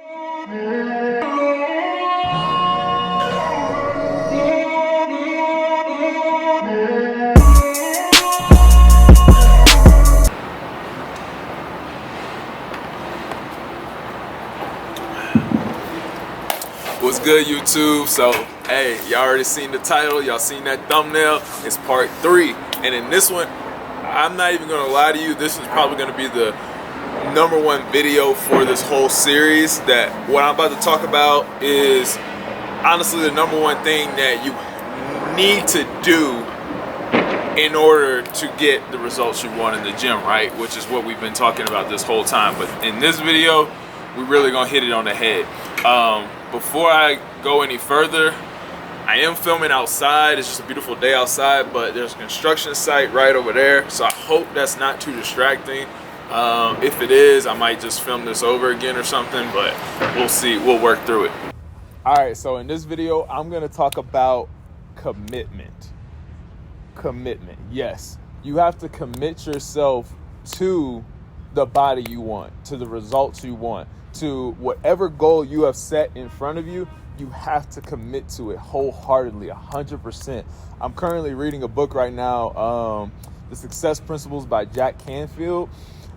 What's good, YouTube? So, hey, y'all already seen the title, y'all seen that thumbnail. It's part 3, and in this one, I'm not even gonna lie to you, this is probably gonna be the #1 video for this whole series. That what I'm about to talk about is honestly the #1 thing that you need to do in order to get the results you want in the gym, right? Which is what we've been talking about this whole time. But in this video, we're really gonna hit it on the head. Before I go any further, I am filming outside. It's just a beautiful day outside, but there's a construction site right over there, so I hope that's not too distracting. If it is, I might just film this over again or something, but we'll see. We'll work through it. All right, so in this video, I'm gonna talk about commitment. Commitment, yes. You have to commit yourself to the body you want, to the results you want, to whatever goal you have set in front of you. You have to commit to it wholeheartedly, 100%. I'm currently reading a book right now, The Success Principles by Jack Canfield.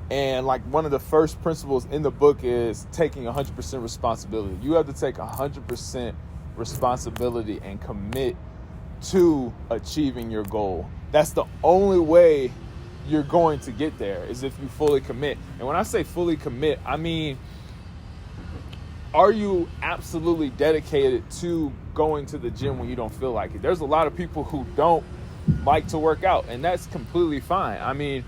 And like one of the first principles in the book is taking 100% responsibility. You have to take 100% responsibility and commit to achieving your goal. That's the only way you're going to get there, is if you fully commit. And when I say fully commit, I mean, are you absolutely dedicated to going to the gym when you don't feel like it? There's a lot of people who don't like to work out, and that's completely fine. I mean,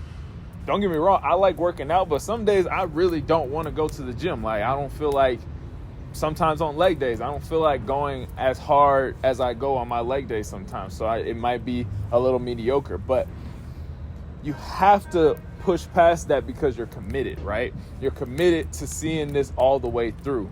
don't get me wrong, I like working out, but some days I really don't want to go to the gym. Like, I don't feel like, sometimes on leg days, I don't feel like going as hard as I go on my leg days sometimes. So it might be a little mediocre, but you have to push past that because you're committed, right? You're committed to seeing this all the way through.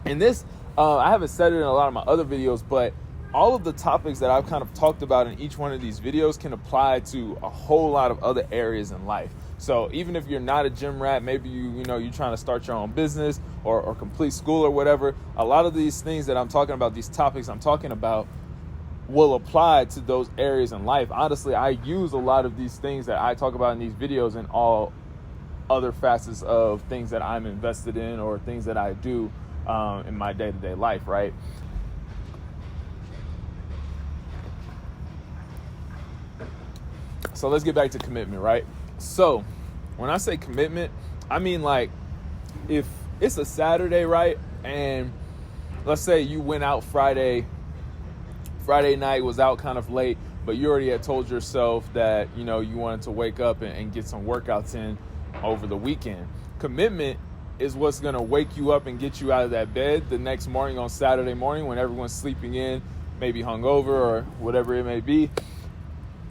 And this, I haven't said it in a lot of my other videos, but all of the topics that I've kind of talked about in each one of these videos can apply to a whole lot of other areas in life. So even if you're not a gym rat, maybe you're trying to start your own business or complete school or whatever, a lot of these things that I'm talking about, these topics I'm talking about, will apply to those areas in life. Honestly, I use a lot of these things that I talk about in these videos in all other facets of things that I'm invested in or things that I do in my day-to-day life, right? So let's get back to commitment, right? So when I say commitment, I mean, like, if it's a Saturday, right? And let's say you went out Friday night, was out kind of late, but you already had told yourself that, you wanted to wake up and get some workouts in over the weekend. Commitment is what's going to wake you up and get you out of that bed the next morning on Saturday morning when everyone's sleeping in, maybe hungover or whatever it may be.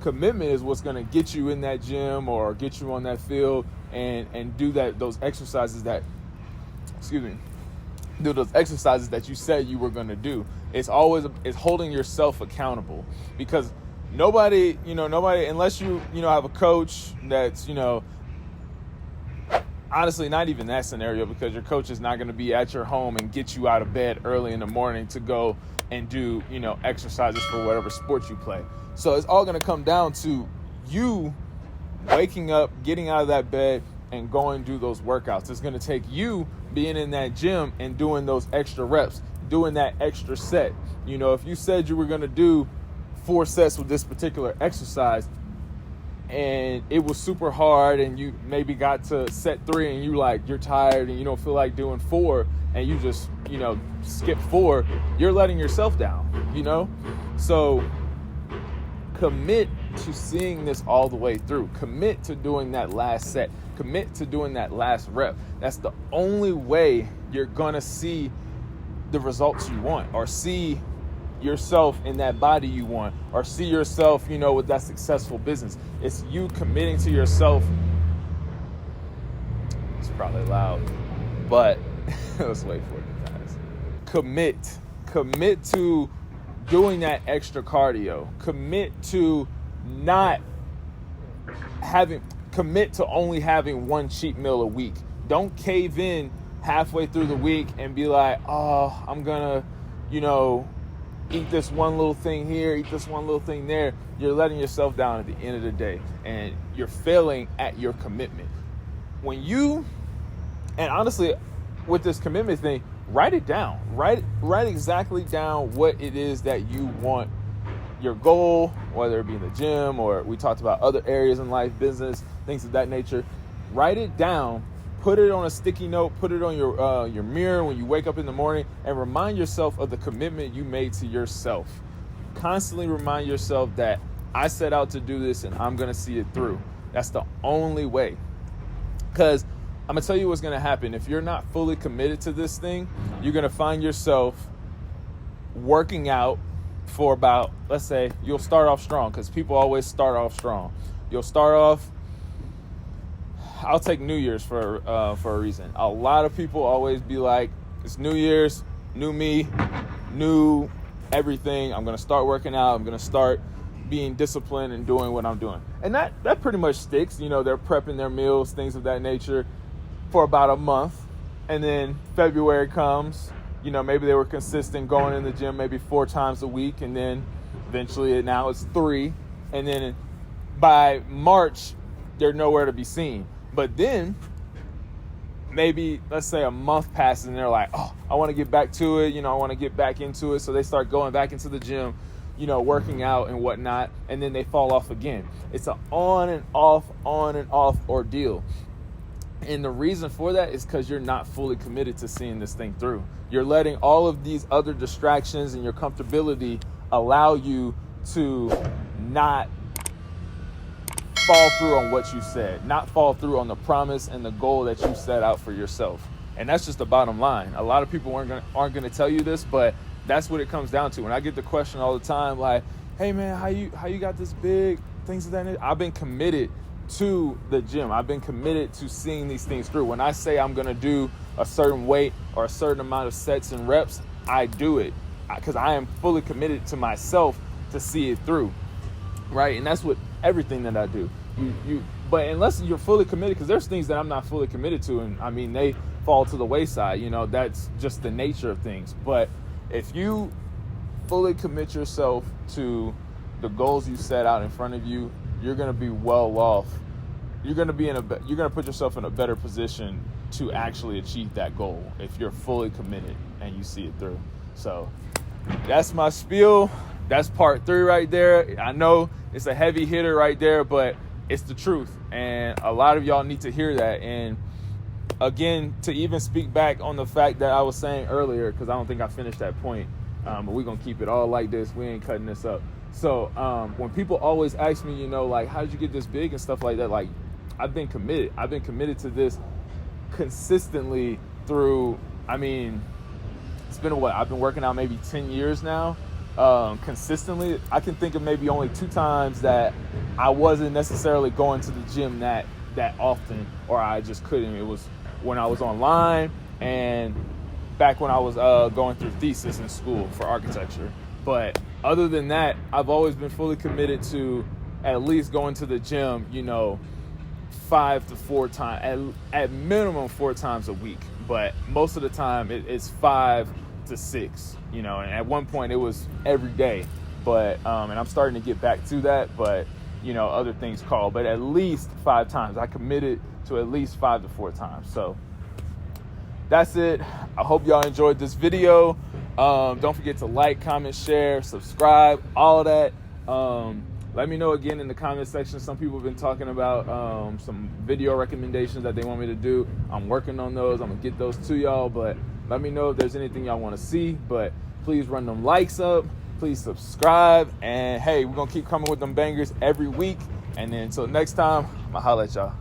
Commitment is what's going to get you in that gym or get you on that field and do those exercises that you said you were going to do. It's holding yourself accountable, because nobody, unless you have a coach that's, honestly, not even that scenario, because your coach is not going to be at your home and get you out of bed early in the morning to go and do, exercises for whatever sport you play. So it's all going to come down to you waking up, getting out of that bed, and going to do those workouts. It's going to take you being in that gym and doing those extra reps, doing that extra set. If you said you were going to do 4 sets with this particular exercise and it was super hard and you maybe got to set 3 and you're tired and you don't feel like doing 4 and you just, skip 4, you're letting yourself down, So commit to seeing this all the way through. Commit to doing that last set. Commit to doing that last rep. That's the only way you're going to see the results you want, or see yourself in that body you want, or see yourself, with that successful business. It's you committing to yourself. It's probably loud, but let's wait for it, guys. Commit to doing that extra cardio. Commit to only having one cheat meal a week. Don't cave in halfway through the week and be like, oh, I'm gonna, eat this one little thing here, eat this one little thing there. You're letting yourself down at the end of the day, and you're failing at your commitment. And honestly, with this commitment thing, write it down. Write exactly down what it is that you want, your goal, whether it be in the gym or we talked about other areas in life, business, things of that nature. Write it down, put it on a sticky note, put it on your mirror when you wake up in the morning, and remind yourself of the commitment you made to yourself. Constantly remind yourself that I set out to do this and I'm going to see it through. That's the only way. Because I'm going to tell you what's going to happen. If you're not fully committed to this thing, you're going to find yourself working out for about, let's say, you'll start off strong, because people always start off strong. You'll start off, I'll take New Year's for a reason. A lot of people always be like, it's New Year's, new me, new everything. I'm going to start working out. I'm going to start being disciplined and doing what I'm doing. And that pretty much sticks. They're prepping their meals, things of that nature, for about a month. And then February comes, maybe they were consistent going in the gym maybe 4 times a week. And then eventually now it's 3. And then by March, they're nowhere to be seen. But then maybe, let's say, a month passes and they're like, oh, I want to get back to it. I want to get back into it. So they start going back into the gym, working out and whatnot. And then they fall off again. It's an on and off ordeal. And the reason for that is because you're not fully committed to seeing this thing through. You're letting all of these other distractions and your comfortability allow you to not fall through on what you said, not fall through on the promise and the goal that you set out for yourself. And that's just the bottom line. A lot of people aren't going to tell you this, but that's what it comes down to. When I get the question all the time, like, hey man, how you got this big, things of that nature? I've been committed to the gym. I've been committed to seeing these things through. When I say I'm going to do a certain weight or a certain amount of sets and reps, I do it because I am fully committed to myself to see it through, right? And that's what everything that I do. But unless you're fully committed, because there's things that I'm not fully committed to, and they fall to the wayside. That's just the nature of things. But if you fully commit yourself to the goals you set out in front of you, you're going to be well off. You're going to put yourself in a better position to actually achieve that goal if you're fully committed and you see it through. So that's my spiel. That's part 3 right there. I know it's a heavy hitter right there, but it's the truth. And a lot of y'all need to hear that. And again, to even speak back on the fact that I was saying earlier, because I don't think I finished that point, but we're going to keep it all like this. We ain't cutting this up. So when people always ask me, like, how did you get this big and stuff like that? Like, I've been committed. I've been committed to this consistently through, it's been I've been working out maybe 10 years now. Consistently. I can think of maybe only 2 times that I wasn't necessarily going to the gym that often, or I just couldn't. It was when I was online and back when I was going through thesis in school for architecture. But other than that, I've always been fully committed to at least going to the gym, 5 to 4 times, at minimum 4 times a week. But most of the time it's 5 to 6, and at one point it was every day. But and I'm starting to get back to that, but other things call. But at least 5 times. I committed to at least 5 to 4 times. So that's it. I hope y'all enjoyed this video. Don't forget to like, comment, share, subscribe, all of that. Let me know again in the comment section. Some people have been talking about some video recommendations that they want me to do. I'm working on those. I'm going to get those to y'all. But let me know if there's anything y'all want to see. But please run them likes up. Please subscribe. And, hey, we're going to keep coming with them bangers every week. And then until next time, I'm going to holler at y'all.